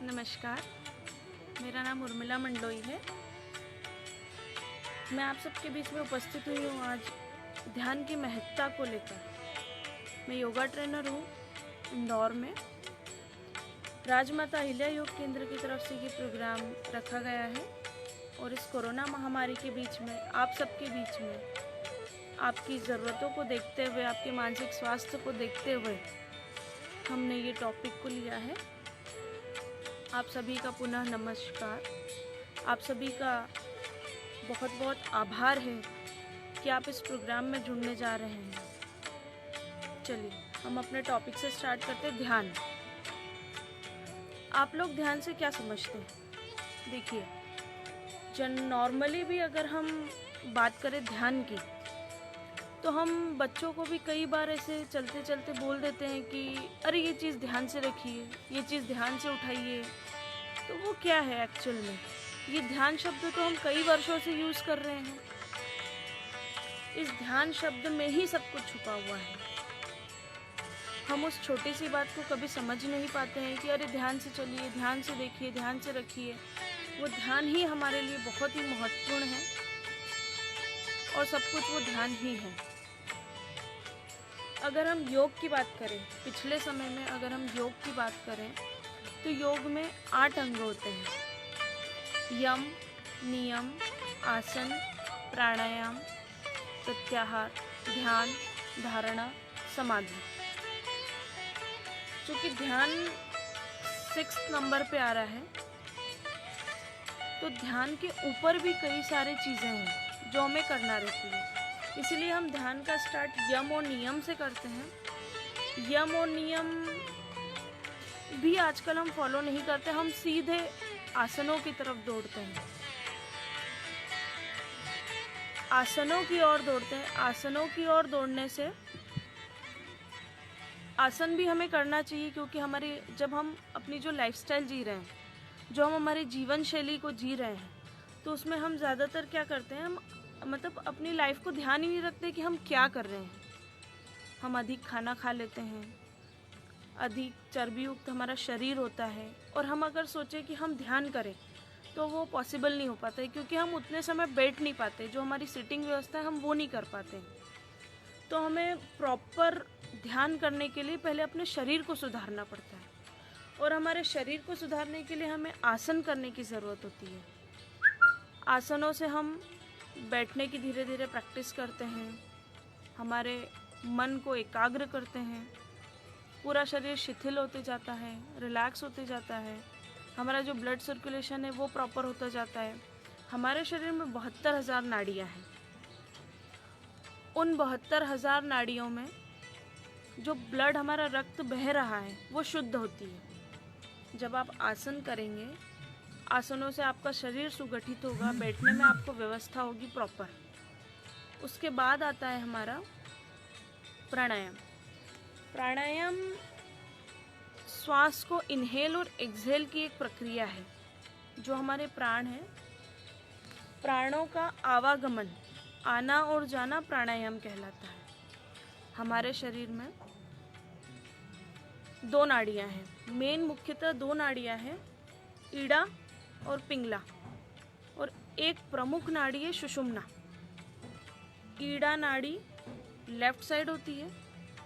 नमस्कार, मेरा नाम उर्मिला मंडलोई है। मैं आप सबके बीच में उपस्थित हुई हूँ आज ध्यान की महत्ता को लेकर। मैं योगा ट्रेनर हूँ इंदौर में। राजमाता अहिल्या योग केंद्र की तरफ से ये प्रोग्राम रखा गया है और इस कोरोना महामारी के बीच में आप सबके बीच में आपकी ज़रूरतों को देखते हुए, आपके मानसिक स्वास्थ्य को देखते हुए हमने ये टॉपिक को लिया है। आप सभी का पुनः नमस्कार। आप सभी का बहुत बहुत आभार है कि आप इस प्रोग्राम में जुड़ने जा रहे हैं। चलिए हम अपने टॉपिक से स्टार्ट करते हैं। ध्यान। आप लोग ध्यान से क्या समझते हैं? देखिए, नॉर्मली भी अगर हम बात करें ध्यान की, तो हम बच्चों को भी कई बार ऐसे चलते चलते बोल देते हैं कि अरे ये चीज़ ध्यान से रखिए, ये चीज़ ध्यान से उठाइए। तो वो क्या है एक्चुअल में? ये ध्यान शब्द तो हम कई वर्षों से यूज़ कर रहे हैं। इस ध्यान शब्द में ही सब कुछ छुपा हुआ है। हम उस छोटी सी बात को कभी समझ नहीं पाते हैं कि अरे ध्यान से चलिए, ध्यान से देखिए, ध्यान से रखिए। वो ध्यान ही हमारे लिए बहुत ही महत्वपूर्ण है और सब कुछ वो ध्यान ही है। अगर हम योग की बात करें, पिछले समय में अगर हम योग की बात करें तो योग में 8 अंग होते हैं। यम, नियम, आसन, प्राणायाम, प्रत्याहार, ध्यान, धारणा, समाधि। चूँकि ध्यान 6 नंबर पे आ रहा है, तो ध्यान के ऊपर भी कई सारी चीज़ें हैं जो हमें करना रहती है। इसीलिए हम ध्यान का स्टार्ट यम और नियम से करते हैं। यम और नियम भी आजकल हम फॉलो नहीं करते, हम सीधे आसनों की तरफ दौड़ते हैं। आसनों की ओर दौड़ते हैं। आसनों की ओर दौड़ने से आसन भी हमें करना चाहिए, क्योंकि जब हम अपनी जो लाइफस्टाइल जी रहे हैं, जो हम हमारी जीवन शैली को जी रहे हैं, तो उसमें हम ज़्यादातर क्या करते हैं, हम अपनी लाइफ को ध्यान ही नहीं रखते कि हम क्या कर रहे हैं। हम अधिक खाना खा लेते हैं, अधिक चर्बी युक्त हमारा शरीर होता है, और हम अगर सोचें कि हम ध्यान करें तो वो पॉसिबल नहीं हो पाता है, क्योंकि हम उतने समय बैठ नहीं पाते। जो हमारी सिटिंग व्यवस्था है हम वो नहीं कर पाते। तो हमें प्रॉपर ध्यान करने के लिए पहले अपने शरीर को सुधारना पड़ता है, और हमारे शरीर को सुधारने के लिए हमें आसन करने की ज़रूरत होती है। आसनों से हम बैठने की धीरे धीरे प्रैक्टिस करते हैं, हमारे मन को एकाग्र करते हैं, पूरा शरीर शिथिल होते जाता है, रिलैक्स होते जाता है, हमारा जो ब्लड सर्कुलेशन है वो प्रॉपर होता जाता है। हमारे शरीर में 72,000 नाड़ियाँ हैं। उन 72,000 नाड़ियों में जो ब्लड, हमारा रक्त बह रहा है, वो शुद्ध होती है। जब आप आसन करेंगे, आसनों से आपका शरीर सुगठित होगा, बैठने में आपको व्यवस्था होगी प्रॉपर। उसके बाद आता है हमारा प्राणायाम। प्राणायाम श्वास को इनहेल और एक्सहेल की एक प्रक्रिया है। जो हमारे प्राण हैं, प्राणों का आवागमन, आना और जाना प्राणायाम कहलाता है। हमारे शरीर में 2 नाड़ियाँ हैं। मेन मुख्यतः 2 नाड़ियाँ हैं, ईड़ा और पिंगला, और एक प्रमुख नाड़ी है सुषुम्ना। ईड़ा नाड़ी लेफ्ट साइड होती है,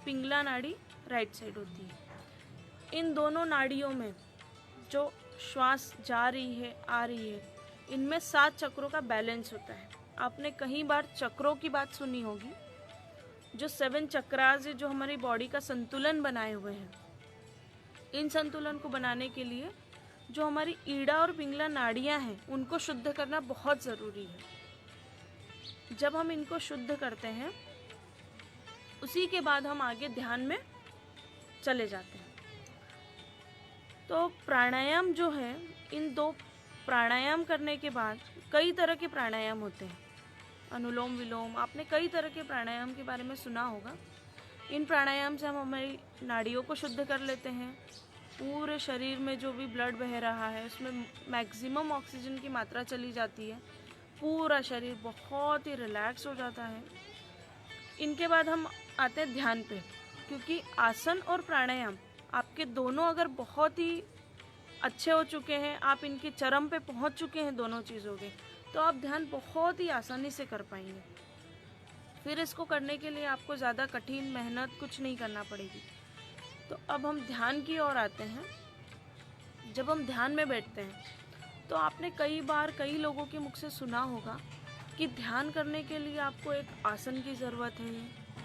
पिंगला नाड़ी राइट साइड होती है। इन दोनों नाड़ियों में जो श्वास जा रही है, आ रही है, इनमें 7 चक्रों का बैलेंस होता है। आपने कई बार चक्रों की बात सुनी होगी। जो 7 चक्रास है, जो हमारी बॉडी का संतुलन बनाए हुए हैं, इन संतुलन को बनाने के लिए जो हमारी ईड़ा और पिंगला नाड़ियाँ हैं, उनको शुद्ध करना बहुत ज़रूरी है। जब हम इनको शुद्ध करते हैं, उसी के बाद हम आगे ध्यान में चले जाते हैं। तो प्राणायाम जो है, इन 2 प्राणायाम करने के बाद कई तरह के प्राणायाम होते हैं। अनुलोम विलोम, आपने कई तरह के प्राणायाम के बारे में सुना होगा। इन प्राणायाम से हम हमारी नाड़ियों को शुद्ध कर लेते हैं। पूरे शरीर में जो भी ब्लड बह रहा है, उसमें मैक्सिमम ऑक्सीजन की मात्रा चली जाती है। पूरा शरीर बहुत ही रिलैक्स हो जाता है। इनके बाद हम आते हैं ध्यान पे, क्योंकि आसन और प्राणायाम आपके दोनों अगर बहुत ही अच्छे हो चुके हैं, आप इनके चरम पे पहुंच चुके हैं दोनों चीज़ों के, तो आप ध्यान बहुत ही आसानी से कर पाएंगे। फिर इसको करने के लिए आपको ज़्यादा कठिन मेहनत कुछ नहीं करना पड़ेगी। तो अब हम ध्यान की ओर आते हैं। जब हम ध्यान में बैठते हैं तो आपने कई बार कई लोगों के मुख से सुना होगा कि ध्यान करने के लिए आपको एक आसन की ज़रूरत है,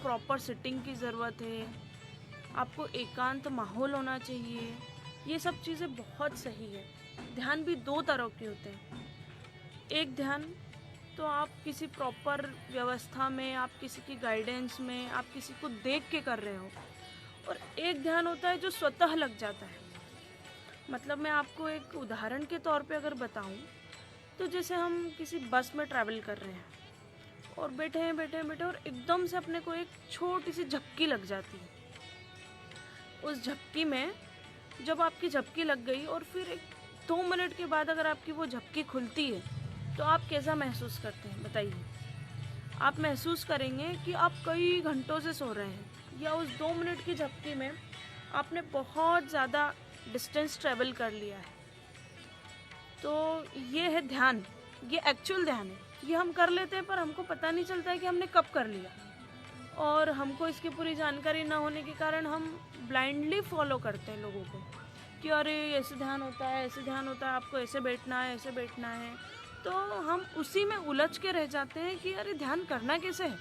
प्रॉपर सिटिंग की ज़रूरत है, आपको एकांत माहौल होना चाहिए। ये सब चीज़ें बहुत सही है। ध्यान भी दो तरह के होते हैं। एक ध्यान तो आप किसी प्रॉपर व्यवस्था में, आप किसी की गाइडेंस में, आप किसी को देख के कर रहे हो, और एक ध्यान होता है जो स्वतः लग जाता है। मतलब मैं आपको एक उदाहरण के तौर पे अगर बताऊं, तो जैसे हम किसी बस में ट्रैवल कर रहे हैं और बैठे हैं और एकदम से अपने को एक छोटी सी झपकी लग जाती है। उस झपकी में जब आपकी झपकी लग गई और फिर 2 मिनट के बाद अगर आपकी वो झपकी खुलती है, तो आप कैसा महसूस करते हैं बताइए। आप महसूस करेंगे कि आप कई घंटों से सो रहे हैं, या उस 2 मिनट की झपकी में आपने बहुत ज़्यादा डिस्टेंस ट्रेवल कर लिया है। तो ये है ध्यान, ये एक्चुअल ध्यान है। ये हम कर लेते हैं पर हमको पता नहीं चलता है कि हमने कब कर लिया, और हमको इसकी पूरी जानकारी ना होने के कारण हम ब्लाइंडली फॉलो करते हैं लोगों को कि अरे ऐसे ध्यान होता है, ऐसे ध्यान होता है, आपको ऐसे बैठना है, ऐसे बैठना है। तो हम उसी में उलझ के रह जाते हैं कि अरे ध्यान करना कैसे है,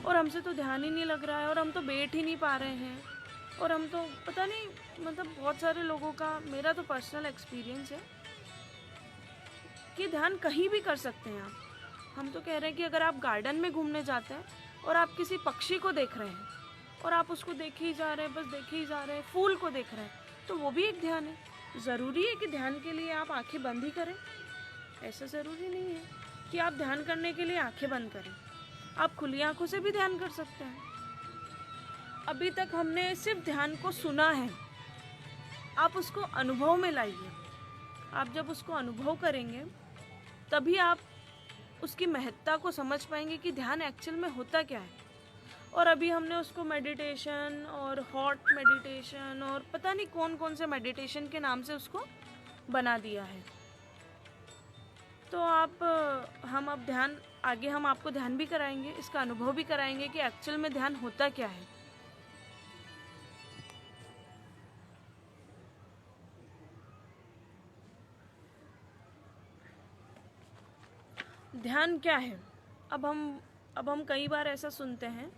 और हमसे तो ध्यान ही नहीं लग रहा है, और हम तो बैठ ही नहीं पा रहे हैं, और हम तो पता नहीं, मतलब बहुत सारे लोगों का, मेरा तो पर्सनल एक्सपीरियंस है कि ध्यान कहीं भी कर सकते हैं आप। हम तो कह रहे हैं कि अगर आप गार्डन में घूमने जाते हैं और आप किसी पक्षी को देख रहे हैं और आप उसको देखे ही जा रहे हैं, बस देखे ही जा रहे हैं, फूल को देख रहे हैं, तो वो भी एक ध्यान है। ज़रूरी है कि ध्यान के लिए आप आंखें बंद ही करें? ऐसा ज़रूरी नहीं है कि आप ध्यान करने के लिए आंखें बंद करें। आप खुली आंखों से भी ध्यान कर सकते हैं। अभी तक हमने सिर्फ ध्यान को सुना है, आप उसको अनुभव में लाइए। आप जब उसको अनुभव करेंगे तभी आप उसकी महत्ता को समझ पाएंगे कि ध्यान एक्चुअल में होता क्या है। और अभी हमने उसको मेडिटेशन और हॉट मेडिटेशन और पता नहीं कौन कौन से मेडिटेशन के नाम से उसको बना दिया है। तो हम अब ध्यान आगे हम आपको ध्यान भी कराएंगे, इसका अनुभव भी कराएंगे कि एक्चुअल में ध्यान होता क्या है। ध्यान क्या है? अब हम कई बार ऐसा सुनते हैं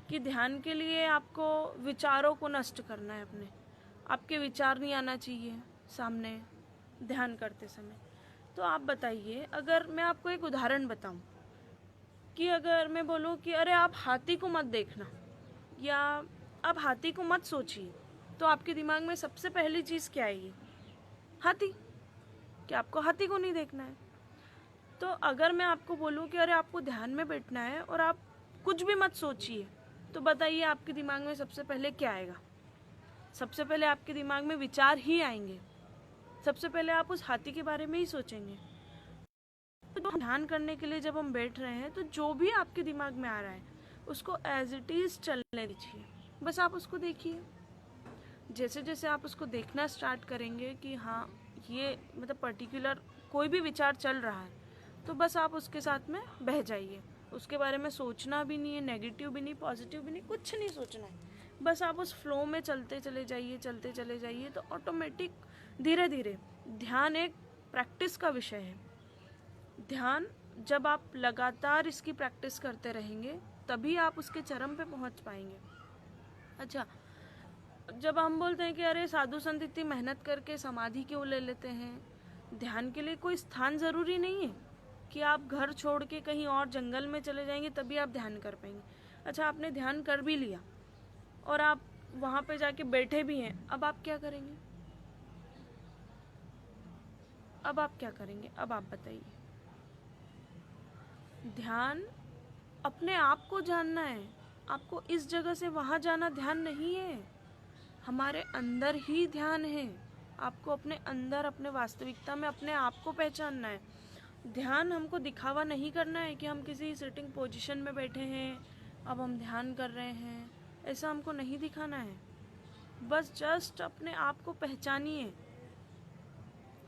कि ध्यान के लिए आपको विचारों को नष्ट करना है अपने, आपके विचार नहीं आना चाहिए सामने ध्यान करते समय। तो आप बताइए, अगर मैं आपको एक उदाहरण बताऊं कि अगर मैं बोलूं कि अरे आप हाथी को मत देखना, या आप हाथी को मत सोचिए, तो आपके दिमाग में सबसे पहली चीज़ क्या आएगी? हाथी। कि आपको हाथी को नहीं देखना है। तो अगर मैं आपको बोलूं कि अरे आपको ध्यान में बैठना है और आप कुछ भी मत सोचिए, तो बताइए आपके दिमाग में सबसे पहले क्या आएगा? सबसे पहले आपके दिमाग में विचार ही आएंगे, सबसे पहले आप उस हाथी के बारे में ही सोचेंगे। तो ध्यान करने के लिए जब हम बैठ रहे हैं, तो जो भी आपके दिमाग में आ रहा है उसको एज इट इज़ चलने दीजिए, बस आप उसको देखिए। जैसे जैसे आप उसको देखना स्टार्ट करेंगे कि हाँ ये मतलब पर्टिकुलर कोई भी विचार चल रहा है, तो बस आप उसके साथ में बह जाइए। उसके बारे में सोचना भी नहीं है, नेगेटिव भी नहीं, पॉजिटिव भी नहीं, कुछ नहीं सोचना है। बस आप उस फ्लो में चलते चले जाइए। तो ऑटोमेटिक धीरे धीरे, ध्यान एक प्रैक्टिस का विषय है। ध्यान जब आप लगातार इसकी प्रैक्टिस करते रहेंगे तभी आप उसके चरम पे पहुंच पाएंगे। अच्छा, जब हम बोलते हैं कि अरे साधु संत इतनी मेहनत करके समाधि क्यों ले लेते हैं, ध्यान के लिए कोई स्थान ज़रूरी नहीं है कि आप घर छोड़ के कहीं और जंगल में चले जाएंगे तभी आप ध्यान कर पाएंगे। अच्छा, आपने ध्यान कर भी लिया और आप वहाँ पे जाके बैठे भी हैं, अब आप क्या करेंगे? अब आप बताइए। ध्यान अपने आप को जानना है, आपको इस जगह से वहाँ जाना ध्यान नहीं है, हमारे अंदर ही ध्यान है। आपको अपने अंदर, अपने वास्तविकता में अपने आप को पहचानना है। ध्यान हमको दिखावा नहीं करना है कि हम किसी सिटिंग पोजीशन में बैठे हैं, अब हम ध्यान कर रहे हैं, ऐसा हमको नहीं दिखाना है। बस जस्ट अपने आप को पहचानिए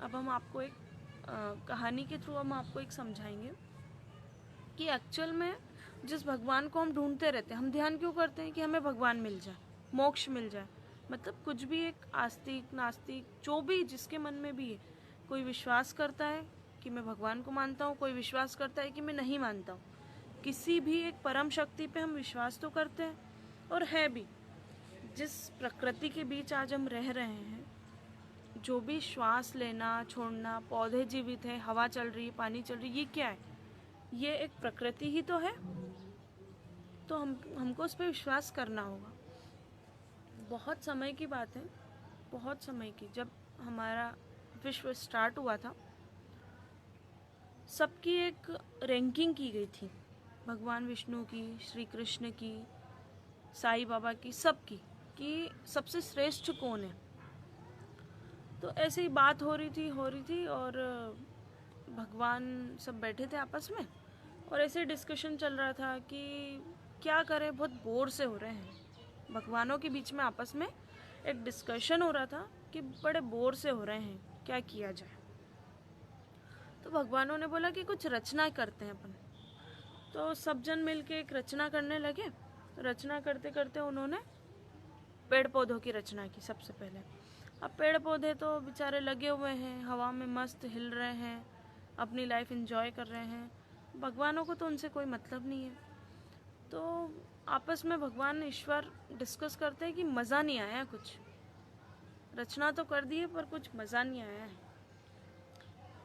अब हम आपको एक कहानी के थ्रू हम आपको एक समझाएंगे कि एक्चुअल में जिस भगवान को हम ढूंढते रहते हैं, हम ध्यान क्यों करते हैं कि हमें भगवान मिल जाए, मोक्ष मिल जाए। मतलब कुछ भी एक आस्तिक नास्तिक जो भी जिसके मन में भी है, कोई विश्वास करता है कि मैं भगवान को मानता हूँ, कोई विश्वास करता है कि मैं नहीं मानता हूँ। किसी भी एक परम शक्ति पे हम विश्वास तो करते हैं और है भी। जिस प्रकृति के बीच आज हम रह रहे हैं, जो भी श्वास लेना छोड़ना, पौधे जीवित है, हवा चल रही है, पानी चल रही है, ये क्या है? ये एक प्रकृति ही तो है। तो हमको उस पर विश्वास करना होगा। बहुत समय की बात है, बहुत समय की, जब हमारा विश्व स्टार्ट हुआ था, सबकी एक रैंकिंग की गई थी, भगवान विष्णु की, श्री कृष्ण की, साईं बाबा की, सबकी, कि सबसे श्रेष्ठ कौन है। तो ऐसे ही बात हो रही थी और भगवान सब बैठे थे आपस में और ऐसे डिस्कशन चल रहा था कि क्या करें, बहुत बोर से हो रहे हैं। भगवानों के बीच में आपस में एक डिस्कशन हो रहा था कि बड़े बोर से हो रहे हैं, क्या किया जाए। तो भगवानों ने बोला कि कुछ रचना करते हैं अपन। तो सब जन मिलके एक रचना करने लगे। रचना करते करते उन्होंने पेड़ पौधों की रचना की सबसे पहले। अब पेड़ पौधे तो बेचारे लगे हुए हैं, हवा में मस्त हिल रहे हैं, अपनी लाइफ एंजॉय कर रहे हैं। भगवानों को तो उनसे कोई मतलब नहीं है। तो आपस में भगवान ईश्वर डिस्कस करते हैं कि मज़ा नहीं आया कुछ, रचना तो कर दी है पर कुछ मज़ा नहीं आया है।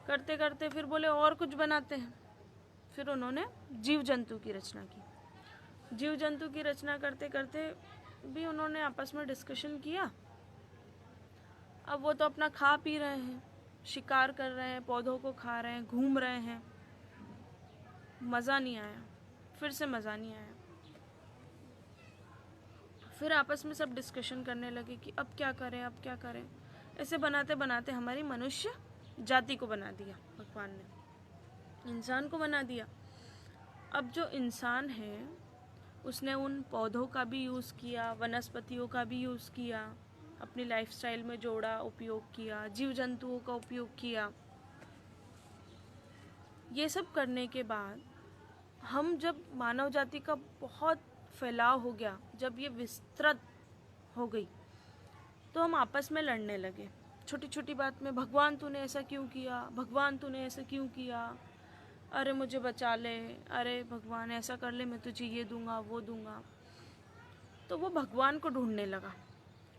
करते करते फिर बोले और कुछ बनाते हैं। फिर उन्होंने जीव जंतु की रचना की। जीव जंतु की रचना करते करते भी उन्होंने आपस में डिस्कशन किया। अब वो तो अपना खा पी रहे हैं, शिकार कर रहे हैं, पौधों को खा रहे हैं, घूम रहे हैं। मज़ा नहीं आया, फिर से मज़ा नहीं आया। फिर आपस में सब डिस्कशन करने लगे कि अब क्या करें, अब क्या करें। ऐसे बनाते बनाते हमारी मनुष्य जाति को बना दिया भगवान ने, इंसान को बना दिया। अब जो इंसान है उसने उन पौधों का भी यूज़ किया, वनस्पतियों का भी यूज़ किया, अपनी लाइफस्टाइल में जोड़ा, उपयोग किया, जीव जंतुओं का उपयोग किया। ये सब करने के बाद हम जब मानव जाति का बहुत फैलाव हो गया, जब ये विस्तृत हो गई, तो हम आपस में लड़ने लगे। छोटी छोटी बात में भगवान तूने ऐसा क्यों किया, भगवान तूने ऐसा क्यों किया, अरे मुझे बचा ले, अरे भगवान ऐसा कर ले, मैं तुझे ये दूंगा वो दूंगा। तो वो भगवान को ढूंढने लगा।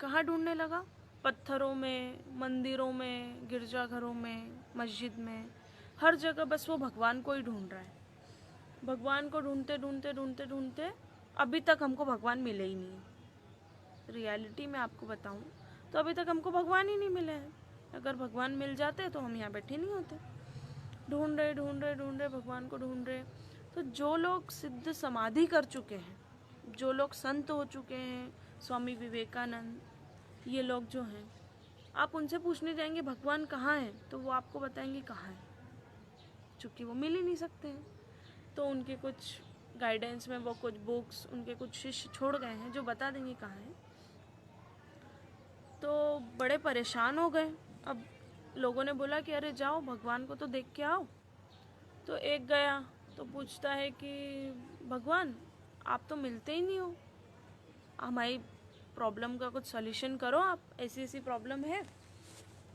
कहाँ ढूंढने लगा? पत्थरों में, मंदिरों में, गिरजाघरों में, मस्जिद में, हर जगह बस वो भगवान को ही ढूंढ रहा है। भगवान को ढूंढते ढूंढते ढूंढते ढूंढते अभी तक हमको भगवान मिले ही नहीं। रियलिटी में आपको बताऊं तो अभी तक हमको भगवान ही नहीं मिले हैं। अगर भगवान मिल जाते तो हम यहाँ बैठे नहीं होते। ढूंढ रहे ढूंढ रहे ढूंढ रहे भगवान को ढूंढ रहे। तो जो लोग सिद्ध समाधि कर चुके हैं, जो लोग संत हो चुके हैं, स्वामी विवेकानंद, ये लोग जो हैं, आप उनसे पूछने जाएंगे भगवान कहाँ है, तो वो आपको बताएंगे कहाँ है, चूँकि वो मिल ही नहीं सकते हैं। तो उनके कुछ गाइडेंस में वो कुछ बुक्स, उनके कुछ शिष्य छोड़ गए हैं जो बता देंगे कहाँ है। तो बड़े परेशान हो गए। अब लोगों ने बोला कि अरे जाओ भगवान को तो देख के आओ। तो एक गया तो पूछता है कि भगवान आप तो मिलते ही नहीं हो, हमारी प्रॉब्लम का कुछ सॉल्यूशन करो, आप ऐसी ऐसी प्रॉब्लम है।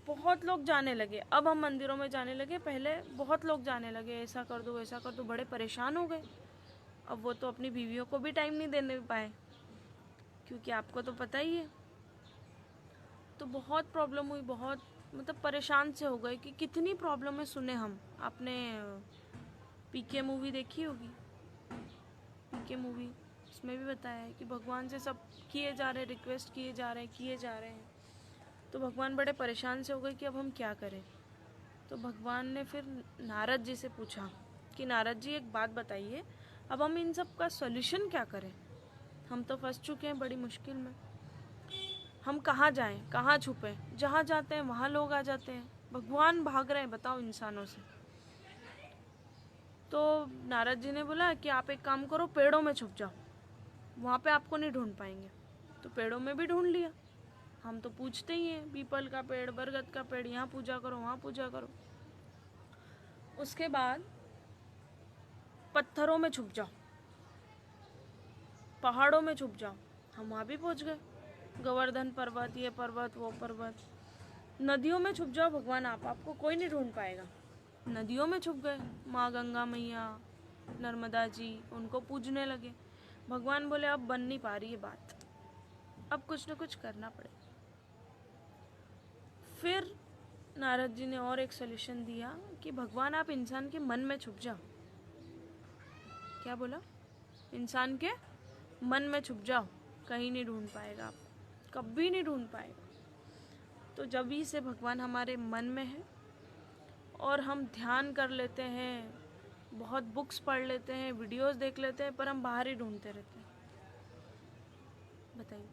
बहुत लोग जाने लगे, अब हम मंदिरों में जाने लगे, पहले बहुत लोग जाने लगे, ऐसा कर दो ऐसा कर दो, बड़े परेशान हो गए। अब वो तो अपनी बीवियों को भी टाइम नहीं देने पाए, क्योंकि आपको तो पता ही है। तो बहुत प्रॉब्लम हुई, बहुत मतलब परेशान से हो गए कि कितनी प्रॉब्लम है। सुने हम, आपने पीके मूवी देखी होगी, पीके मूवी, उसमें भी बताया है कि भगवान से सब किए जा रहे हैं, रिक्वेस्ट किए जा रहे हैं। तो भगवान बड़े परेशान से हो गए कि अब हम क्या करें। तो भगवान ने फिर नारद जी से पूछा कि नारद जी एक बात बताइए, अब हम इन सब का सॉल्यूशन क्या करें, हम तो फंस चुके हैं बड़ी मुश्किल में, हम कहाँ जाएं, कहाँ छुपें, जहाँ जाते हैं वहाँ लोग आ जाते हैं, भगवान भाग रहे हैं, बताओ इंसानों से। तो नारद जी ने बोला कि आप एक काम करो, पेड़ों में छुप जाओ, वहाँ पे आपको नहीं ढूंढ पाएंगे। तो पेड़ों में भी ढूंढ लिया। हम तो पूछते ही हैं, पीपल का पेड़, बरगद का पेड़, यहाँ पूजा करो, वहाँ पूजा करो। उसके बाद पत्थरों में छुप जाओ, पहाड़ों में छुप जाओ, हम वहाँ भी पहुँच गए। गोवर्धन पर्वत, ये पर्वत, वो पर्वत। नदियों में छुप जाओ भगवान, आपको कोई नहीं ढूंढ पाएगा। नदियों में छुप गए, माँ गंगा मैया, नर्मदा जी, उनको पूजने लगे। भगवान बोले अब बन नहीं पा रही है बात, अब कुछ न कुछ करना पड़ेगा। फिर नारद जी ने और एक सॉल्यूशन दिया कि भगवान आप इंसान के मन में छुप जाओ। क्या बोला? इंसान के मन में छुप जाओ, कहीं नहीं ढूंढ पाएगा आप, कभी नहीं ढूंढ पाएगा। तो जब ही से भगवान हमारे मन में है और हम ध्यान कर लेते हैं, बहुत बुक्स पढ़ लेते हैं, वीडियोस देख लेते हैं, पर हम बाहर ही ढूंढते रहते हैं। बताइए।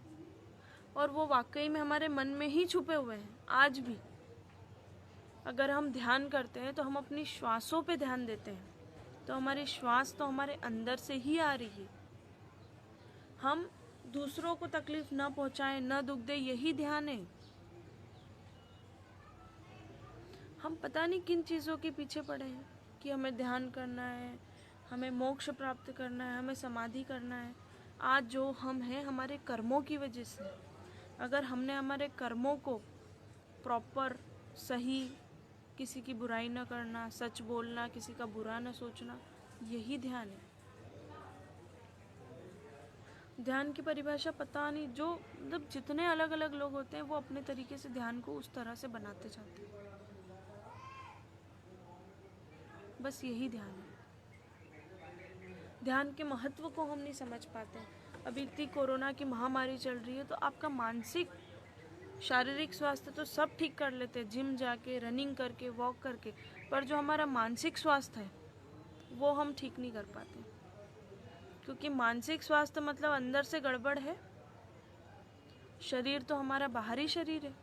और वो वाकई में हमारे मन में ही छुपे हुए हैं आज भी। अगर हम ध्यान करते हैं तो हम अपनी श्वासों पे ध्यान देते हैं, तो हमारी श्वास तो हमारे अंदर से ही आ रही है। हम दूसरों को तकलीफ न पहुंचाएं, न दुख दे, यही ध्यान है। हम पता नहीं किन चीज़ों के पीछे पड़े हैं कि हमें ध्यान करना है, हमें मोक्ष प्राप्त करना है, हमें समाधि करना है। आज जो हम हैं हमारे कर्मों की वजह से। अगर हमने हमारे कर्मों को प्रॉपर, सही, किसी की बुराई न करना, सच बोलना, किसी का बुरा न सोचना, यही ध्यान है। ध्यान की परिभाषा पता नहीं, जो मतलब जितने अलग अलग लोग होते हैं वो अपने तरीके से ध्यान को उस तरह से बनाते जाते हैं। बस यही ध्यान है। ध्यान के महत्व को हम नहीं समझ पाते। अभी इतनी कोरोना की महामारी चल रही है, तो आपका मानसिक, शारीरिक स्वास्थ्य तो सब ठीक कर लेते हैं, जिम जाके, रनिंग करके, वॉक करके, पर जो हमारा मानसिक स्वास्थ्य है वो हम ठीक नहीं कर पाते। क्योंकि मानसिक स्वास्थ्य मतलब अंदर से गड़बड़ है। शरीर तो हमारा बाहरी शरीर है,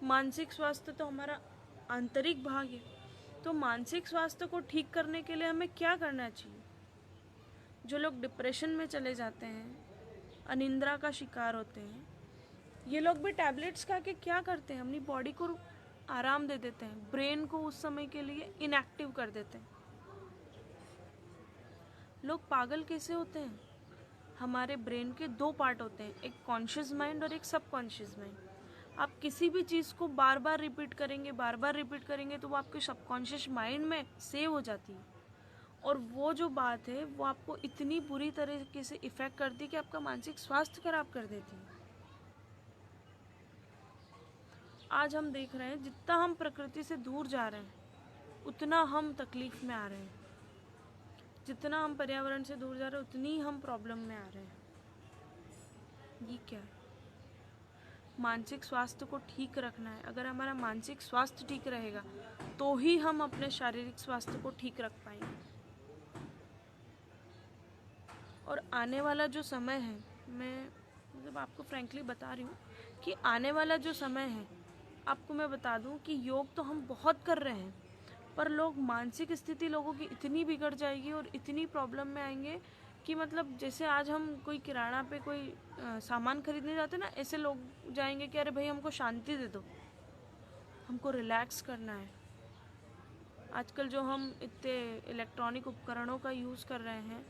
मानसिक स्वास्थ्य तो हमारा आंतरिक भाग है। तो मानसिक स्वास्थ्य को ठीक करने के लिए हमें क्या करना चाहिए? जो लोग डिप्रेशन में चले जाते हैं, अनिद्रा का शिकार होते हैं, ये लोग भी टैबलेट्स खा के क्या करते हैं? अपनी बॉडी को आराम दे देते हैं, ब्रेन को उस समय के लिए इनएक्टिव कर देते हैं। लोग पागल कैसे होते हैं? हमारे ब्रेन के दो पार्ट होते हैं, एक कॉन्शियस माइंड और एक सबकॉन्शियस माइंड। आप किसी भी चीज़ को बार बार रिपीट करेंगे तो वो आपके सबकॉन्शियस माइंड में सेव हो जाती है, और वो जो बात है वो आपको इतनी बुरी तरीके से इफ़ेक्ट करती है कि आपका मानसिक स्वास्थ्य खराब कर देती है। आज हम देख रहे हैं जितना हम प्रकृति से दूर जा रहे हैं उतना हम तकलीफ में आ रहे हैं, जितना हम पर्यावरण से दूर जा रहे हैं उतनी हम प्रॉब्लम में आ रहे हैं। ये क्या है? मानसिक स्वास्थ्य को ठीक रखना है। अगर हमारा मानसिक स्वास्थ्य ठीक रहेगा तो ही हम अपने शारीरिक स्वास्थ्य को ठीक रख पाएंगे। और आने वाला जो समय है, मैं मतलब आपको फ्रैंकली बता रही हूँ कि आने वाला जो समय है, आपको मैं बता दूँ कि योग तो हम बहुत कर रहे हैं, पर लोग, मानसिक स्थिति लोगों की इतनी बिगड़ जाएगी और इतनी प्रॉब्लम में आएंगे कि मतलब जैसे आज हम कोई किराना पे कोई सामान खरीदने जाते ना, ऐसे लोग जाएंगे कि अरे भाई हमको शांति दे दो, हमको रिलैक्स करना है। आजकल जो हम इतने इलेक्ट्रॉनिक उपकरणों का यूज़ कर रहे हैं,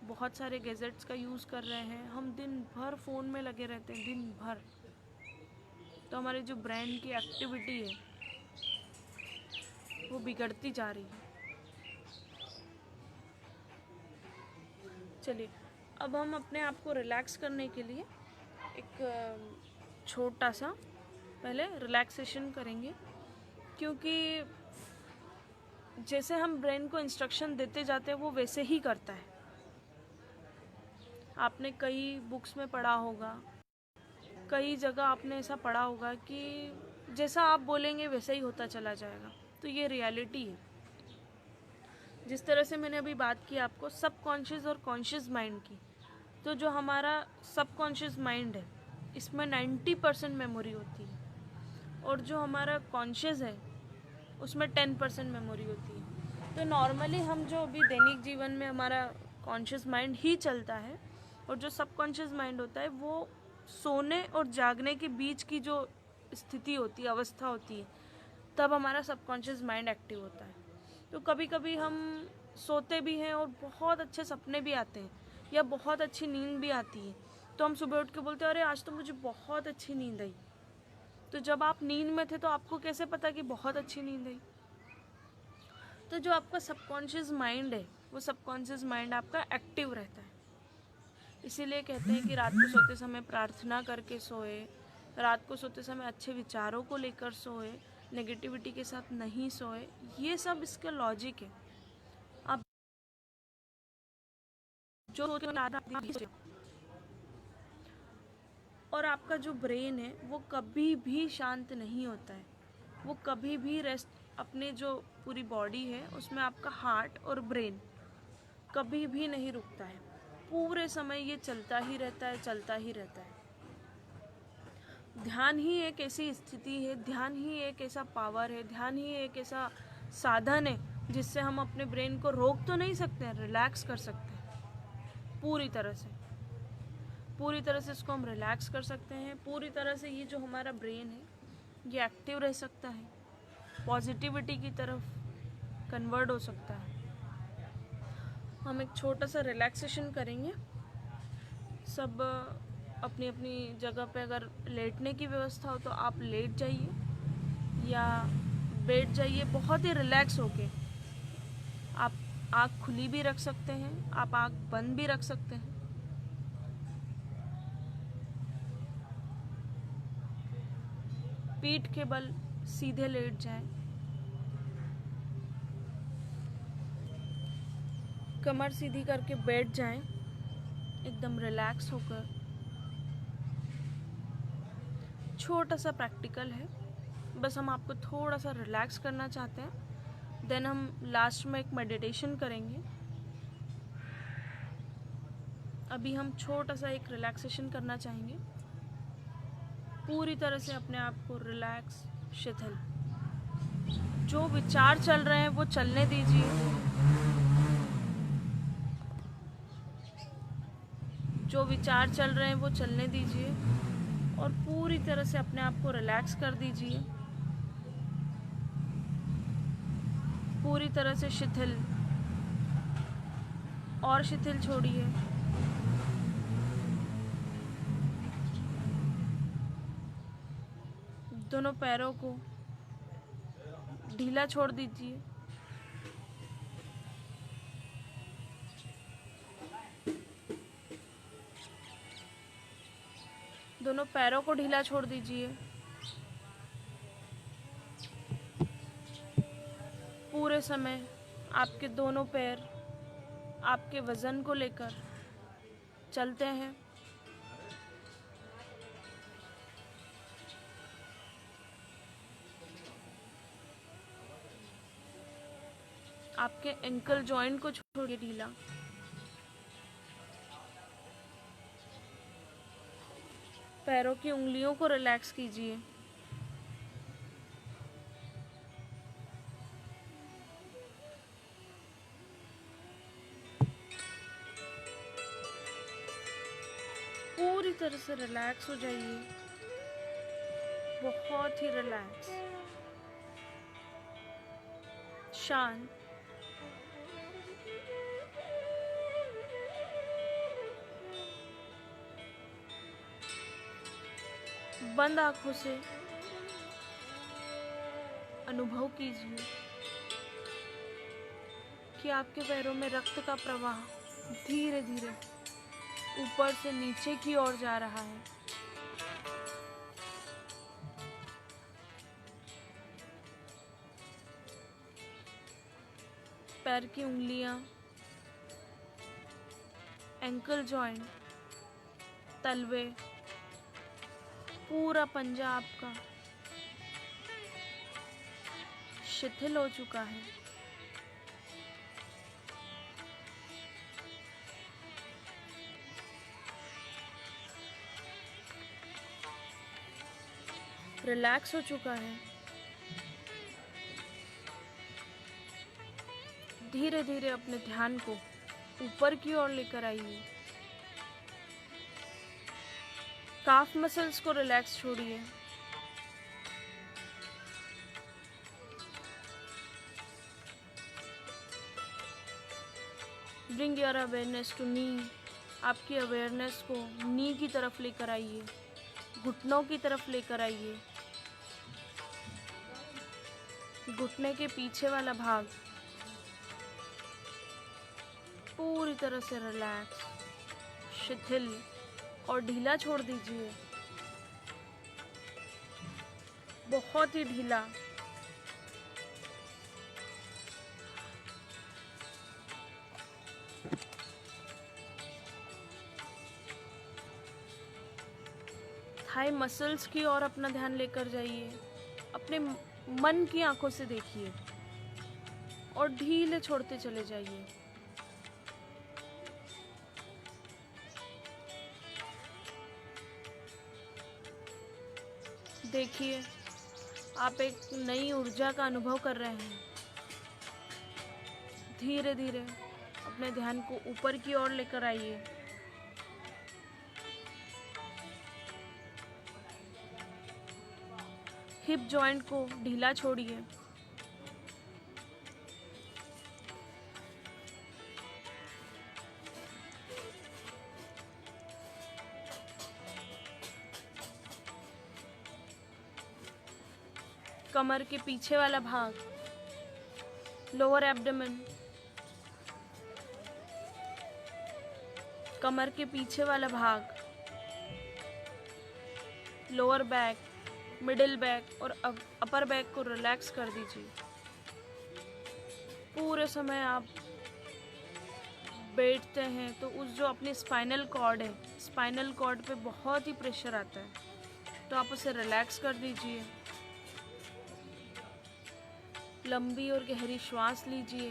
बहुत सारे गैजेट्स का यूज़ कर रहे हैं, हम दिन भर फ़ोन में लगे रहते हैं, दिन भर। तो हमारी जो ब्रेन की एक्टिविटी है वो बिगड़ती जा रही है। चलिए, अब हम अपने आप को रिलैक्स करने के लिए एक छोटा सा पहले रिलैक्सेशन करेंगे, क्योंकि जैसे हम ब्रेन को इंस्ट्रक्शन देते जाते हैं वो वैसे ही करता है। आपने कई बुक्स में पढ़ा होगा, कई जगह आपने ऐसा पढ़ा होगा कि जैसा आप बोलेंगे वैसा ही होता चला जाएगा। तो ये रियलिटी है। जिस तरह से मैंने अभी बात की आपको सबकॉन्शियस और कॉन्शियस माइंड की, तो जो हमारा सबकॉन्शियस माइंड है इसमें 90% मेमोरी होती है, और जो हमारा कॉन्शियस है उसमें 10% मेमोरी होती है। तो नॉर्मली हम जो अभी दैनिक जीवन में हमारा कॉन्शियस माइंड ही चलता है, और जो सबकॉन्शियस माइंड होता है वो सोने और जागने के बीच की जो स्थिति होती है, अवस्था होती है, तब हमारा सबकॉन्शियस माइंड एक्टिव होता है। तो कभी कभी हम सोते भी हैं और बहुत अच्छे सपने भी आते हैं या बहुत अच्छी नींद भी आती है, तो हम सुबह उठ के बोलते हैं अरे आज तो मुझे बहुत अच्छी नींद आई। तो जब आप नींद में थे तो आपको कैसे पता कि बहुत अच्छी नींद आई? तो जो आपका सबकॉन्शियस माइंड है, वो सबकॉन्शियस माइंड आपका एक्टिव रहता है। इसीलिए कहते हैं कि रात को सोते समय प्रार्थना करके सोए, रात को सोते समय अच्छे विचारों को लेकर सोए, नेगेटिविटी के साथ नहीं सोए। ये सब इसका लॉजिक है। आप जो और आपका जो ब्रेन है वो कभी भी शांत नहीं होता है, वो कभी भी रेस्ट, अपने जो पूरी बॉडी है उसमें आपका हार्ट और ब्रेन कभी भी नहीं रुकता है, पूरे समय ये चलता ही रहता है, चलता ही रहता है। ध्यान ही एक ऐसी स्थिति है, ध्यान ही एक ऐसा पावर है, ध्यान ही एक ऐसा साधन है जिससे हम अपने ब्रेन को रोक तो नहीं सकते हैं, रिलैक्स कर सकते हैं पूरी तरह से। पूरी तरह से इसको हम रिलैक्स कर सकते हैं, पूरी तरह से ये जो हमारा ब्रेन है ये एक्टिव रह सकता है, पॉजिटिविटी की तरफ कन्वर्ट हो सकता है। हम एक छोटा सा रिलैक्सेशन करेंगे। सब अपनी अपनी जगह पे अगर लेटने की व्यवस्था हो तो आप लेट जाइए या बैठ जाइए, बहुत ही रिलैक्स होके। आप आँख खुली भी रख सकते हैं, आप आँख बंद भी रख सकते हैं। पीठ के बल सीधे लेट जाएं, कमर सीधी करके बैठ जाएं एकदम रिलैक्स होकर। छोटा सा प्रैक्टिकल है, बस हम आपको थोड़ा सा रिलैक्स करना चाहते हैं। देन हम लास्ट में एक मेडिटेशन करेंगे। अभी हम छोटा सा एक रिलैक्सेशन करना चाहेंगे, पूरी तरह से अपने आप को रिलैक्स, शिथिल। जो विचार चल रहे हैं वो चलने दीजिए, जो विचार चल रहे हैं वो चलने दीजिए और पूरी तरह से अपने आप को रिलैक्स कर दीजिए, पूरी तरह से शिथिल। और शिथिल छोड़िए, दोनों पैरों को ढीला छोड़ दीजिए। दोनों पैरों को ढीला छोड़ दीजिए। पूरे समय आपके दोनों पैर आपके वजन को लेकर चलते हैं। आपके एंकल जॉइंट को छोड़िए ढीला। पैरों की उंगलियों को रिलैक्स कीजिए। पूरी तरह से रिलैक्स हो जाइए, बहुत ही रिलैक्स, शांत। बंद आंखों से अनुभव कीजिए कि आपके पैरों में रक्त का प्रवाह धीरे धीरे ऊपर से नीचे की ओर जा रहा है। पैर की उंगलियां, एंकल जॉइंट, तलवे, पूरा पंजा आपका शिथिल हो चुका है। रिलैक्स हो चुका है। धीरे धीरे अपने ध्यान को ऊपर की ओर लेकर आइए। काफ मसल्स को रिलैक्स छोड़िए। ब्रिंग योर अवेयरनेस टू नी। आपकी अवेयरनेस को नी की तरफ लेकर आइए, घुटनों की तरफ लेकर आइए। घुटने के पीछे वाला भाग पूरी तरह से रिलैक्स, शिथिल और ढीला छोड़ दीजिए, बहुत ही ढीला। थाई मसल्स की ओर अपना ध्यान लेकर जाइए, अपने मन की आंखों से देखिए और ढीले छोड़ते चले जाइए। देखिए, आप एक नई ऊर्जा का अनुभव कर रहे हैं। धीरे धीरे अपने ध्यान को ऊपर की ओर लेकर आइए। हिप जॉइंट को ढीला छोड़िए। कमर के पीछे वाला भाग, लोअर एब्डोमेन, कमर के पीछे वाला भाग, लोअर बैक, मिडिल बैक और अपर बैक को रिलैक्स कर दीजिए। पूरे समय आप बैठते हैं तो उस जो अपनी स्पाइनल कॉर्ड है, स्पाइनल कॉर्ड पे बहुत ही प्रेशर आता है, तो आप उसे रिलैक्स कर दीजिए। लंबी और गहरी श्वास लीजिए।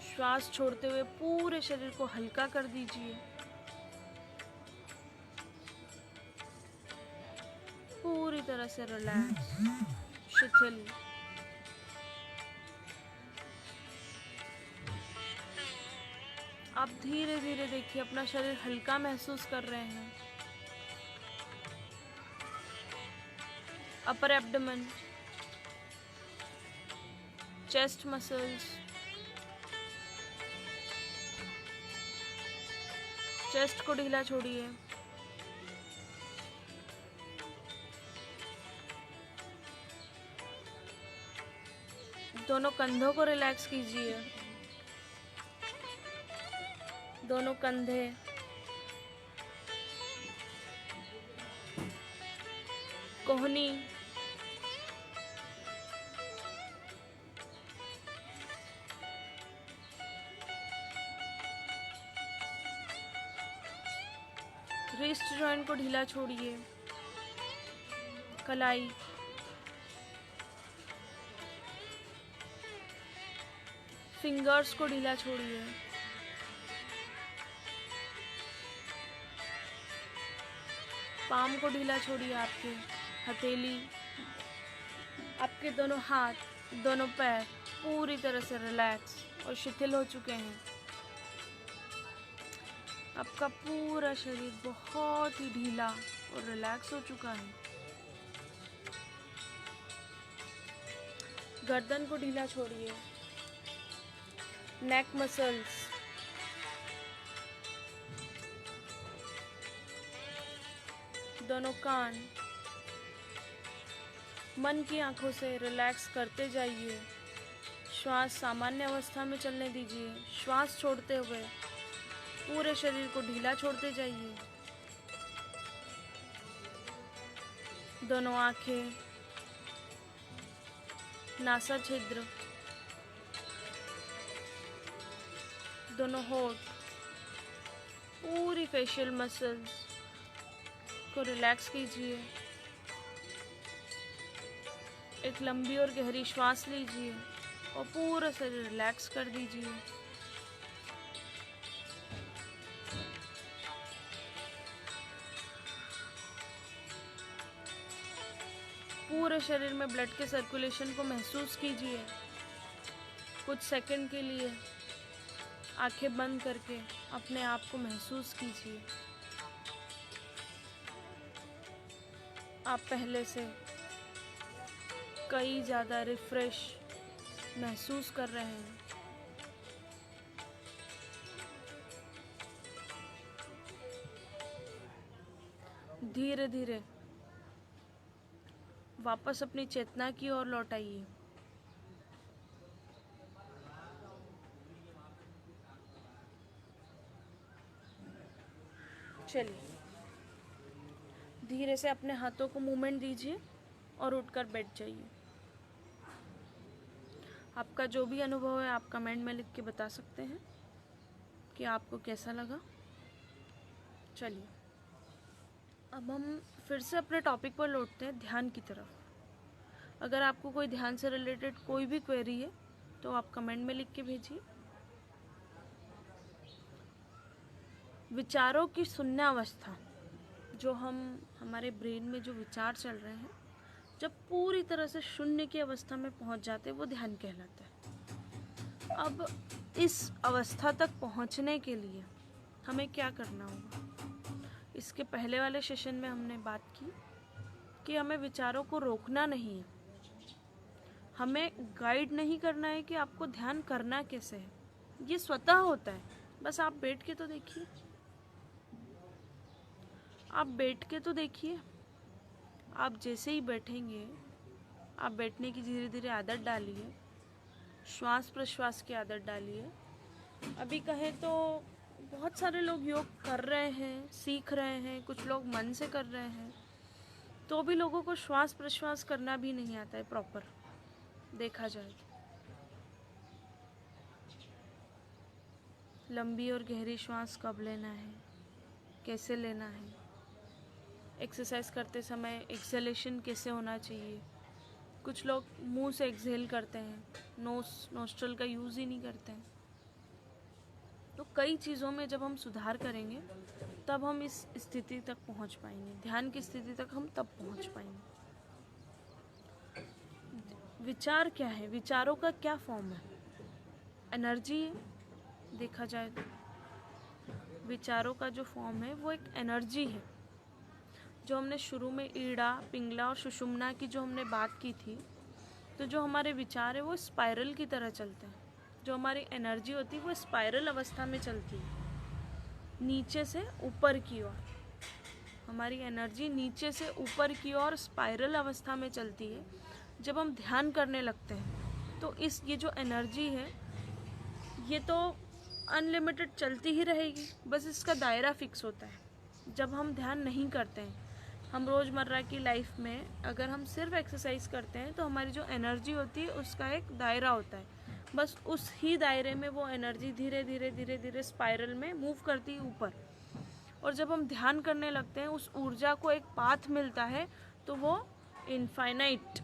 श्वास छोड़ते हुए पूरे शरीर को हल्का कर दीजिए। पूरी तरह से रिलैक्स, शिथिल। आप धीरे धीरे देखिए अपना शरीर हल्का महसूस कर रहे हैं। Upper abdomen, chest muscles, chest को ढीला छोड़िए। दोनों कंधों को रिलैक्स कीजिए। दोनों कंधे, कोहनी, रिस्ट जॉइंट को ढीला छोड़िए। कलाई, फिंगर्स को ढीला छोड़िए। पाम को ढीला छोड़िए। आपके हथेली, आपके दोनों हाथ, दोनों पैर पूरी तरह से रिलैक्स और शिथिल हो चुके हैं। आपका पूरा शरीर बहुत ही ढीला और रिलैक्स हो चुका है। गर्दन को ढीला छोड़िए। नेक मसल्स, दोनों कान, मन की आंखों से रिलैक्स करते जाइए। श्वास सामान्य अवस्था में चलने दीजिए। श्वास छोड़ते हुए पूरे शरीर को ढीला छोड़ते जाइए। दोनों आंखें, नासा छिद्र, दोनों होठ, पूरी फेशियल मसल्स को रिलैक्स कीजिए। एक लंबी और गहरी श्वास लीजिए और पूरा शरीर रिलैक्स कर दीजिए। पूरे शरीर में ब्लड के सर्कुलेशन को महसूस कीजिए। कुछ सेकंड के लिए आंखें बंद करके अपने आप को महसूस कीजिए। आप पहले से कई ज़्यादा रिफ्रेश महसूस कर रहे हैं। धीरे धीरे वापस अपनी चेतना की ओर लौट आइए। चलिए, धीरे से अपने हाथों को मूवमेंट दीजिए और उठकर बैठ जाइए। आपका जो भी अनुभव है आप कमेंट में लिख के बता सकते हैं कि आपको कैसा लगा। चलिए, अब हम फिर से अपने टॉपिक पर लौटते हैं, ध्यान की तरफ। अगर आपको कोई ध्यान से रिलेटेड कोई भी क्वेरी है तो आप कमेंट में लिख के भेजिए। विचारों की शून्य अवस्था, जो हमारे ब्रेन में जो विचार चल रहे हैं, जब पूरी तरह से शून्य की अवस्था में पहुंच जाते हैं वो ध्यान कहलाता है। अब इस अवस्था तक पहुंचने के लिए हमें क्या करना होगा? इसके पहले वाले सेशन में हमने बात की कि हमें विचारों को रोकना नहीं है, हमें गाइड नहीं करना है कि आपको ध्यान करना कैसे है, ये स्वतः होता है। बस आप बैठ के तो देखिए, आप बैठ के तो देखिए। आप जैसे ही बैठेंगे, आप बैठने की धीरे धीरे आदत डालिए, श्वास प्रश्वास की आदत डालिए। अभी कहें तो बहुत सारे लोग योग कर रहे हैं, सीख रहे हैं, कुछ लोग मन से कर रहे हैं, तो भी लोगों को श्वास प्रश्वास करना भी नहीं आता है प्रॉपर, देखा जाए तो। लंबी और गहरी श्वास कब लेना है, कैसे लेना है, एक्सरसाइज करते समय एक्सहेलेशन कैसे होना चाहिए। कुछ लोग मुंह से एक्सहेल करते हैं, नोस्ट्रल का यूज़ ही नहीं करते हैं। तो कई चीज़ों में जब हम सुधार करेंगे तब हम इस स्थिति तक पहुंच पाएंगे, ध्यान की स्थिति तक हम तब पहुंच पाएंगे। विचार क्या है? विचारों का क्या फॉर्म है? एनर्जी है, देखा जाए तो विचारों का जो फॉर्म है वो एक एनर्जी है। जो हमने शुरू में ईड़ा, पिंगला और सुषुम्ना की जो हमने बात की थी, तो जो हमारे विचार है वो स्पाइरल की तरह चलते हैं। जो हमारी एनर्जी होती है वो स्पाइरल अवस्था में चलती है, नीचे से ऊपर की ओर। हमारी एनर्जी नीचे से ऊपर की ओर स्पाइरल अवस्था में चलती है। जब हम ध्यान करने लगते हैं तो ये जो एनर्जी है ये तो अनलिमिटेड चलती ही रहेगी, बस इसका दायरा फिक्स होता है। जब हम ध्यान नहीं करते हैं, हम रोज़मर्रा की लाइफ में अगर हम सिर्फ एक्सरसाइज करते हैं तो हमारी जो एनर्जी होती है उसका एक दायरा होता है, बस उस ही दायरे में वो एनर्जी धीरे धीरे धीरे धीरे स्पाइरल में मूव करती है ऊपर। और जब हम ध्यान करने लगते हैं, उस ऊर्जा को एक पाथ मिलता है, तो वो इनफाइनाइट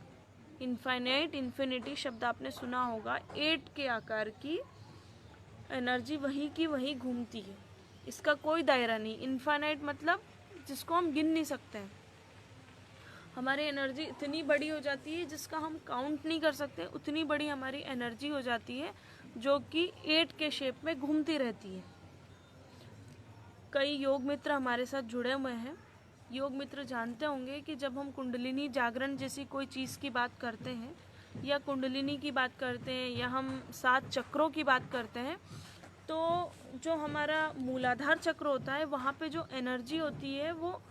इन्फिनिटी शब्द आपने सुना होगा। 8 के आकार की एनर्जी वहीं की वहीं घूमती है, इसका कोई दायरा नहीं। इनफाइनाइट मतलब जिसको हम गिन नहीं सकते हैं। हमारी एनर्जी इतनी बड़ी हो जाती है जिसका हम काउंट नहीं कर सकते, उतनी बड़ी हमारी एनर्जी हो जाती है जो कि 8 के शेप में घूमती रहती है। कई योग मित्र हमारे साथ जुड़े हुए हैं। योग मित्र जानते होंगे कि जब हम कुंडलिनी जागरण जैसी कोई चीज़ की बात करते हैं, या कुंडलिनी की बात करते हैं, या हम 7 चक्रों की बात करते हैं, तो जो हमारा मूलाधार चक्र होता है वहाँ पे जो एनर्जी होती है वो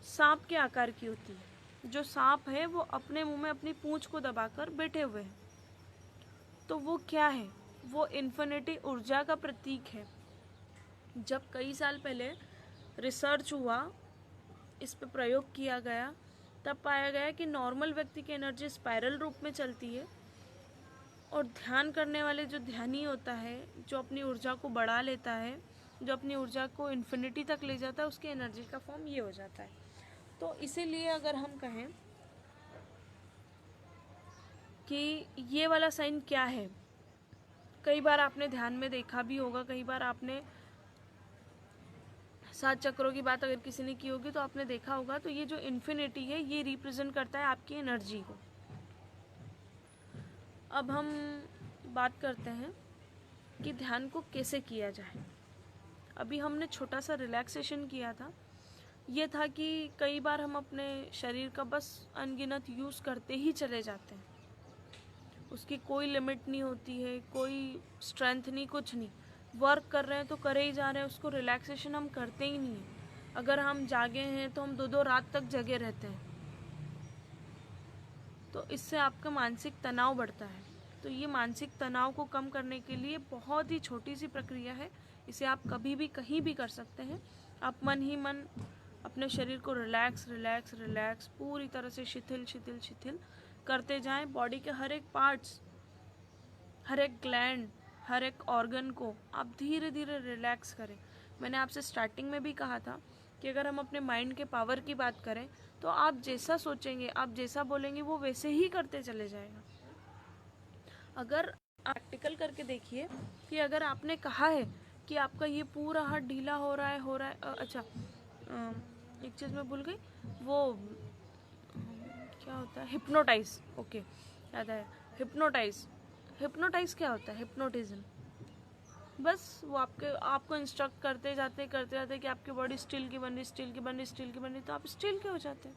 सांप के आकार की होती है। जो सांप है वो अपने मुंह में अपनी पूंछ को दबाकर बैठे हुए हैं। तो वो क्या है? वो इन्फिनिटी ऊर्जा का प्रतीक है। जब कई साल पहले रिसर्च हुआ, इस पे प्रयोग किया गया, तब पाया गया कि नॉर्मल व्यक्ति की एनर्जी स्पाइरल रूप में चलती है, और ध्यान करने वाले जो ध्यानी होता है, जो अपनी ऊर्जा को बढ़ा लेता है, जो अपनी ऊर्जा को इन्फिनिटी तक ले जाता है, उसकी एनर्जी का फॉर्म ये हो जाता है। तो इसीलिए अगर हम कहें कि ये वाला साइन क्या है, कई बार आपने ध्यान में देखा भी होगा, कई बार आपने 7 चक्रों की बात अगर किसी ने की होगी तो आपने देखा होगा। तो ये जो इन्फिनिटी है ये रिप्रेजेंट करता है आपकी एनर्जी को। अब हम बात करते हैं कि ध्यान को कैसे किया जाए। अभी हमने छोटा सा रिलैक्सेशन किया था। ये था कि कई बार हम अपने शरीर का बस अनगिनत यूज़ करते ही चले जाते हैं, उसकी कोई लिमिट नहीं होती है, कोई स्ट्रेंथ नहीं, कुछ नहीं। वर्क कर रहे हैं तो करे ही जा रहे हैं, उसको रिलैक्सेशन हम करते ही नहीं हैं। अगर हम जागे हैं तो हम 2-2 रात तक जगे रहते हैं, तो इससे आपका मानसिक तनाव बढ़ता है। तो ये मानसिक तनाव को कम करने के लिए बहुत ही छोटी सी प्रक्रिया है, इसे आप कभी भी कहीं भी कर सकते हैं। आप मन ही मन अपने शरीर को रिलैक्स रिलैक्स रिलैक्स पूरी तरह से शिथिल शिथिल शिथिल करते जाएं। बॉडी के हर एक पार्ट्स, हर एक ग्लैंड, हर एक ऑर्गन को आप धीरे धीरे रिलैक्स करें। मैंने आपसे स्टार्टिंग में भी कहा था कि अगर हम अपने माइंड के पावर की बात करें तो आप जैसा सोचेंगे, आप जैसा बोलेंगे, वो वैसे ही करते चले जाएगा। अगर प्रैक्टिकल करके देखिए कि अगर आपने कहा है कि आपका ये पूरा हाथ ढीला हो रहा है अच्छा, एक चीज़ मैं भूल गई, वो क्या होता है, हिप्नोटाइज। ओके, याद आया, हिप्नोटाइज। हिप्नोटाइज क्या होता है? हिप्नोटिज्म। बस वो आपको इंस्ट्रक्ट करते जाते कि आपकी बॉडी स्टील की बन रही, स्टील की बन रही, स्टील की बन रही, तो आप स्टील के हो जाते हैं।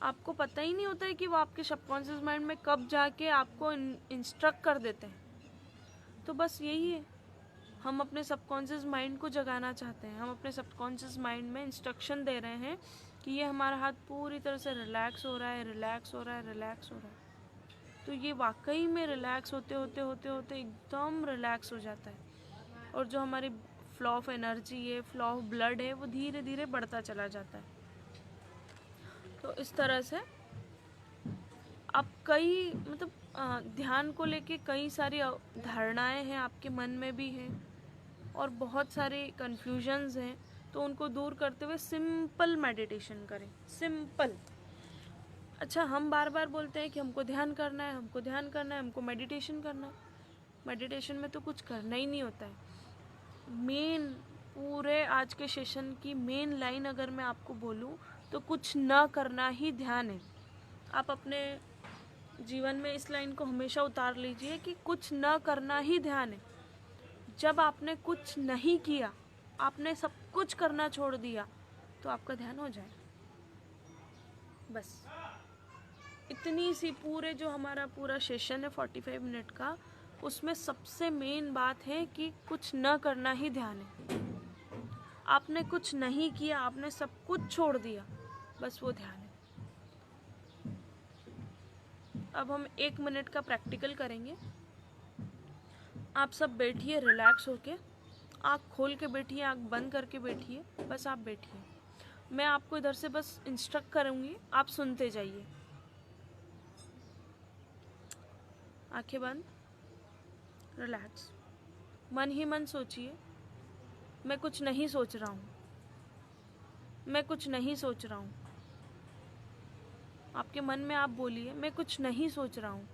आपको पता ही नहीं होता है कि वो आपके सबकॉन्शियस माइंड में कब जाके आपको इंस्ट्रक्ट कर देते हैं। तो बस यही है, हम अपने सबकॉन्शियस माइंड को जगाना चाहते हैं। हम अपने सबकॉन्शियस माइंड में इंस्ट्रक्शन दे रहे हैं कि ये हमारा हाथ पूरी तरह से रिलैक्स हो रहा है, रिलैक्स हो रहा है, रिलैक्स हो रहा है। तो ये वाकई में रिलैक्स होते होते होते होते एकदम रिलैक्स हो जाता है, और जो हमारी फ्लो ऑफ एनर्जी है, फ्लो ऑफ ब्लड है, वो धीरे धीरे बढ़ता चला जाता है। तो इस तरह से आप कई ध्यान को लेके कई सारी धारणाएं हैं, आपके मन में भी हैं, और बहुत सारे कन्फ्यूजन्स हैं। तो उनको दूर करते हुए सिंपल मेडिटेशन करें, सिंपल। अच्छा, हम बार बार बोलते हैं कि हमको ध्यान करना है, हमको ध्यान करना है, हमको मेडिटेशन करना है। मेडिटेशन में तो कुछ करना ही नहीं होता है। मेन पूरे आज के सेशन की मेन लाइन अगर मैं आपको बोलूं तो कुछ न करना ही ध्यान है। आप अपने जीवन में इस लाइन को हमेशा उतार लीजिए कि कुछ न करना ही ध्यान है। जब आपने कुछ नहीं किया, आपने सब कुछ करना छोड़ दिया, तो आपका ध्यान हो जाए। बस इतनी सी पूरे जो हमारा पूरा सेशन है 45 मिनट का, उसमें सबसे मेन बात है कि कुछ न करना ही ध्यान है। आपने कुछ नहीं किया, आपने सब कुछ छोड़ दिया, बस वो ध्यान है। अब हम 1 मिनट का प्रैक्टिकल करेंगे। आप सब बैठिए रिलैक्स होके, आँख खोल के बैठिए, आँख बंद करके बैठिए, बस आप बैठिए। मैं आपको इधर से बस इंस्ट्रक्ट करूँगी, आप सुनते जाइए। आंखें बंद, रिलैक्स। मन ही मन सोचिए, मैं कुछ नहीं सोच रहा हूँ, मैं कुछ नहीं सोच रहा हूँ। आपके मन में आप बोलिए, मैं कुछ नहीं सोच रहा हूँ,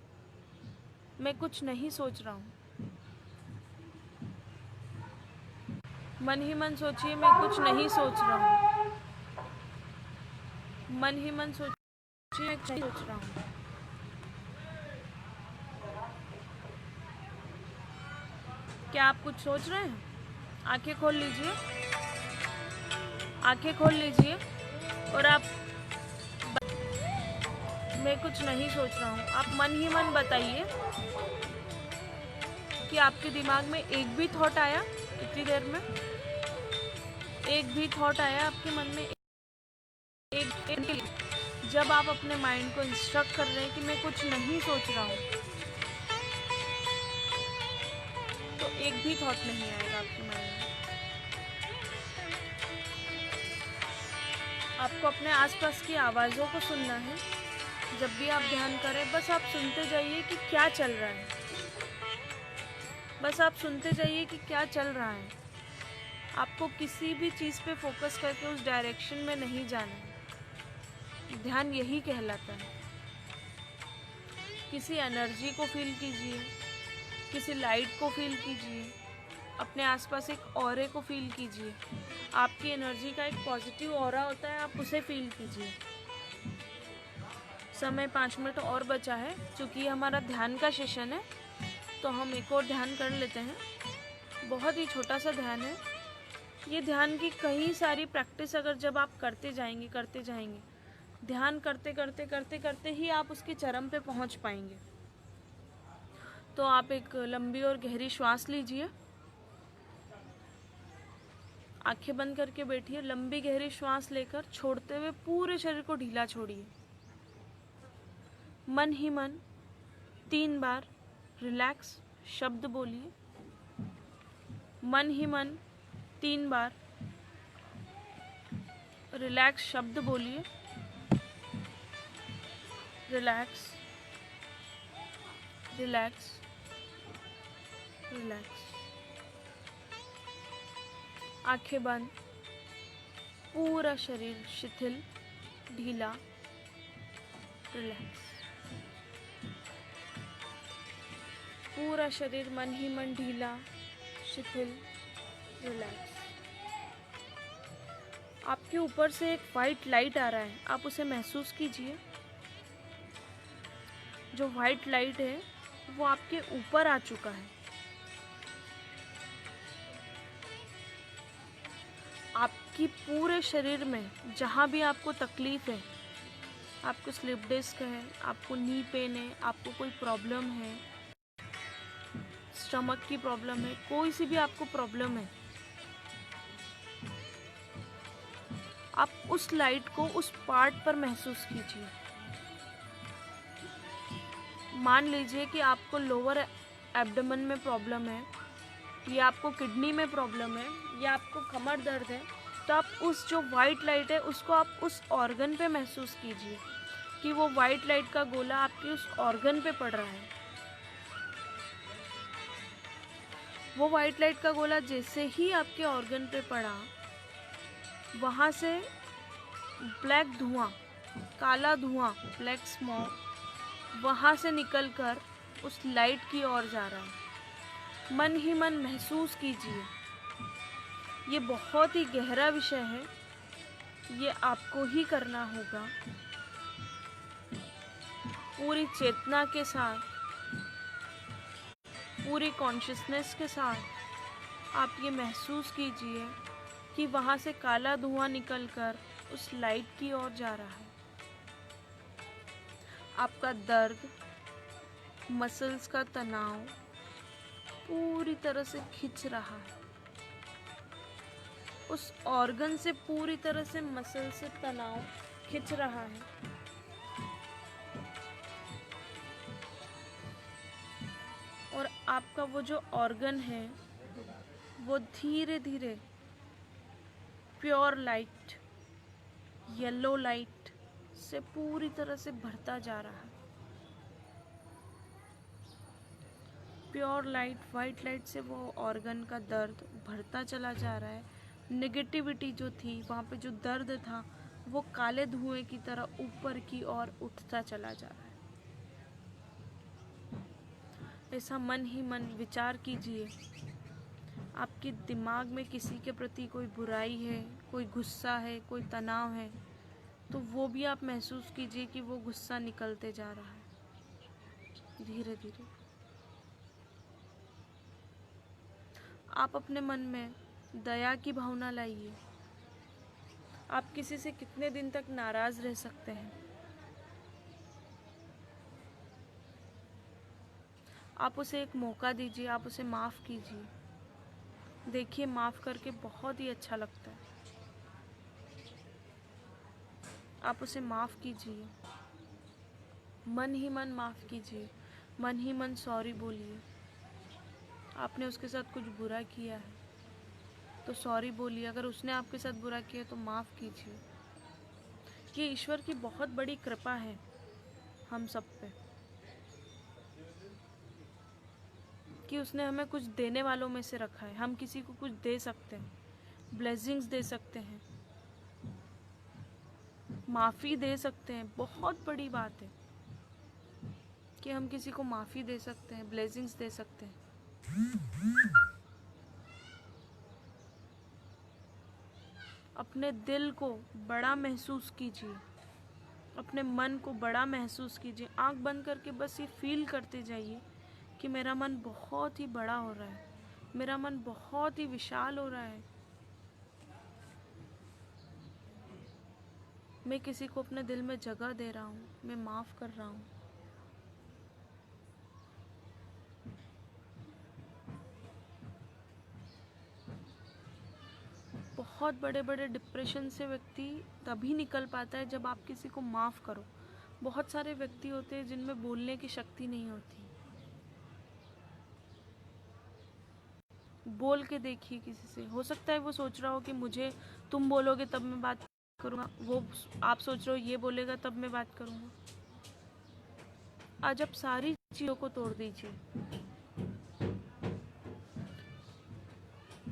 मैं कुछ नहीं सोच रहा हूँ। मन ही मन सोचिए, मैं कुछ नहीं सोच रहा हूँ। मन ही मन सोचिए, मैं कुछ नहीं सोच रहा हूँ। क्या आप कुछ सोच रहे हैं? आंखें खोल लीजिए, आंखें खोल लीजिए, और आप मैं कुछ नहीं सोच रहा हूँ। आप मन ही मन बताइए कि आपके दिमाग में एक भी थॉट आया इतनी देर में? एक भी थॉट आया आपके मन में? एक जब आप अपने माइंड को इंस्ट्रक्ट कर रहे हैं कि मैं कुछ नहीं सोच रहा हूँ, तो एक भी थॉट नहीं आएगा आपके माइंड में। आपको अपने आसपास की आवाज़ों को सुनना है। जब भी आप ध्यान करें, बस आप सुनते जाइए कि क्या चल रहा है, बस आप सुनते जाइए कि क्या चल रहा है। आपको किसी भी चीज़ पे फोकस करके उस डायरेक्शन में नहीं जाना है। ध्यान यही कहलाता है। किसी एनर्जी को फील कीजिए, किसी लाइट को फील कीजिए, अपने आसपास एक ऑरे को फील कीजिए। आपकी एनर्जी का एक पॉजिटिव ऑरा होता है, आप उसे फील कीजिए। समय 5 मिनट और बचा है। चूँकि ये हमारा ध्यान का सेशन है, तो हम एक और ध्यान कर लेते हैं। बहुत ही छोटा सा ध्यान है। ये ध्यान की कई सारी प्रैक्टिस अगर जब आप करते जाएंगे, ध्यान करते करते करते करते ही आप उसके चरम पे पहुंच पाएंगे। तो आप एक लंबी और गहरी श्वास लीजिए, आंखें बंद करके बैठिए, लंबी गहरी श्वास लेकर छोड़ते हुए पूरे शरीर को ढीला छोड़िए। मन ही मन 3 बार रिलैक्स शब्द बोलिए। मन ही मन 3 बार रिलैक्स शब्द बोलिए। Relax, relax, relax. आंखें बंद, पूरा शरीर शिथिल, ढीला, रिलैक्स। पूरा शरीर मन ही मन ढीला, शिथिल, रिलैक्स। आपके ऊपर से एक वाइट लाइट आ रहा है, आप उसे महसूस कीजिए। जो वाइट लाइट है वो आपके ऊपर आ चुका है। आपकी पूरे शरीर में जहाँ भी आपको तकलीफ है, आपको स्लिप डिस्क है, आपको नी पेन है, आपको कोई प्रॉब्लम है, स्टमक की प्रॉब्लम है, कोई सी भी आपको प्रॉब्लम है, आप उस लाइट को उस पार्ट पर महसूस कीजिए। मान लीजिए कि आपको लोअर एब्डोमेन में प्रॉब्लम है, या आपको किडनी में प्रॉब्लम है, या आपको कमर दर्द है, तो आप उस जो वाइट लाइट है उसको आप उस ऑर्गन पे महसूस कीजिए कि वो वाइट लाइट का गोला आपके उस ऑर्गन पे पड़ रहा है। वो वाइट लाइट का गोला जैसे ही आपके ऑर्गन पे पड़ा, वहाँ से ब्लैक धुआं, काला धुआं, ब्लैक स्मोक वहाँ से निकलकर उस लाइट की ओर जा रहा है। मन ही मन महसूस कीजिए। ये बहुत ही गहरा विषय है, ये आपको ही करना होगा। पूरी चेतना के साथ, पूरी कॉन्शियसनेस के साथ आप ये महसूस कीजिए कि वहाँ से काला धुआं निकलकर उस लाइट की ओर जा रहा है। आपका दर्द, मसल्स का तनाव पूरी तरह से खिंच रहा है। उस ऑर्गन से पूरी तरह से मसल से तनाव खिंच रहा है। और आपका वो जो ऑर्गन है वो धीरे धीरे प्योर लाइट, येलो लाइट से पूरी तरह से भरता जा रहा है। प्योर लाइट, वाइट लाइट से वो ऑर्गन का दर्द भरता चला जा रहा है। नेगेटिविटी जो थी, वहाँ पे जो दर्द था, वो काले धुएं की तरह ऊपर की ओर उठता चला जा रहा है। ऐसा मन ही मन विचार कीजिए। आपके दिमाग में किसी के प्रति कोई बुराई है, कोई गुस्सा है, कोई तनाव है, तो वो भी आप महसूस कीजिए कि वो गुस्सा निकलते जा रहा है धीरे धीरे। आप अपने मन में दया की भावना लाइए। आप किसी से कितने दिन तक नाराज रह सकते हैं? आप उसे एक मौका दीजिए, आप उसे माफ़ कीजिए। देखिए, माफ़ करके बहुत ही अच्छा लगता है। आप उसे माफ़ कीजिए, मन ही मन माफ़ कीजिए, मन ही मन सॉरी बोलिए। आपने उसके साथ कुछ बुरा किया है तो सॉरी बोलिए। अगर उसने आपके साथ बुरा किया तो माफ़ कीजिए। ये ईश्वर की बहुत बड़ी कृपा है हम सब पे, कि उसने हमें कुछ देने वालों में से रखा है। हम किसी को कुछ दे सकते हैं, ब्लेसिंग्स दे सकते हैं, माफ़ी दे सकते हैं। बहुत बड़ी बात है कि हम किसी को माफ़ी दे सकते हैं, ब्लेसिंग्स दे सकते हैं। अपने दिल को बड़ा महसूस कीजिए, अपने मन को बड़ा महसूस कीजिए। आंख बंद करके बस ये फील करते जाइए कि मेरा मन बहुत ही बड़ा हो रहा है, मेरा मन बहुत ही विशाल हो रहा है, मैं किसी को अपने दिल में जगह दे रहा हूँ, मैं माफ़ कर रहा हूँ। बहुत बड़े बड़े डिप्रेशन से व्यक्ति तभी निकल पाता है जब आप किसी को माफ़ करो। बहुत सारे व्यक्ति होते हैं जिनमें बोलने की शक्ति नहीं होती। बोल के देखिए किसी से, हो सकता है वो सोच रहा हो कि मुझे तुम बोलोगे तब मैं बात करूँगा, वो आप सोच रहे हो ये बोलेगा तब मैं बात करूँगा। आज आप सारी चीज़ों को तोड़ दीजिए।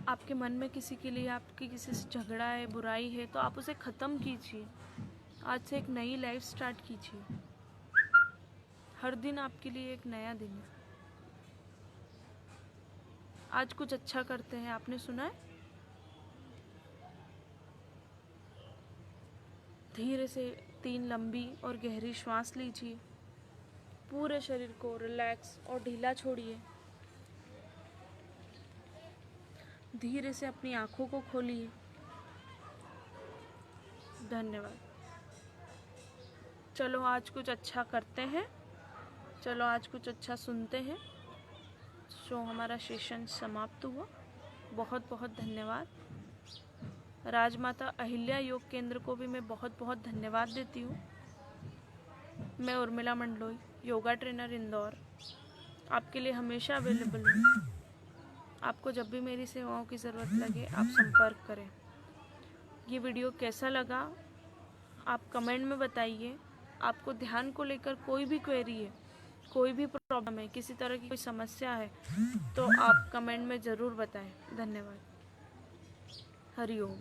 आपके मन में किसी के लिए, आपकी किसी से झगड़ा है, बुराई है, तो आप उसे ख़त्म कीजिए। आज से एक नई लाइफ स्टार्ट कीजिए। हर दिन आपके लिए एक नया दिन है। आज कुछ अच्छा करते हैं, आपने सुना है? धीरे से 3 लंबी और गहरी श्वास लीजिए। पूरे शरीर को रिलैक्स और ढीला छोड़िए। धीरे से अपनी आँखों को खोलिए। धन्यवाद। चलो आज कुछ अच्छा करते हैं, चलो आज कुछ अच्छा सुनते हैं। सो हमारा सेशन समाप्त हुआ। बहुत बहुत धन्यवाद। राजमाता अहिल्या योग केंद्र को भी मैं बहुत बहुत धन्यवाद देती हूँ। मैं उर्मिला मंडलोई, योगा ट्रेनर इंदौर, आपके लिए हमेशा अवेलेबल हूँ। आपको जब भी मेरी सेवाओं की ज़रूरत लगे आप संपर्क करें। ये वीडियो कैसा लगा आप कमेंट में बताइए। आपको ध्यान को लेकर कोई भी क्वेरी है, कोई भी प्रॉब्लम है, किसी तरह की कोई समस्या है तो आप कमेंट में ज़रूर बताएं। धन्यवाद। हरि ओम।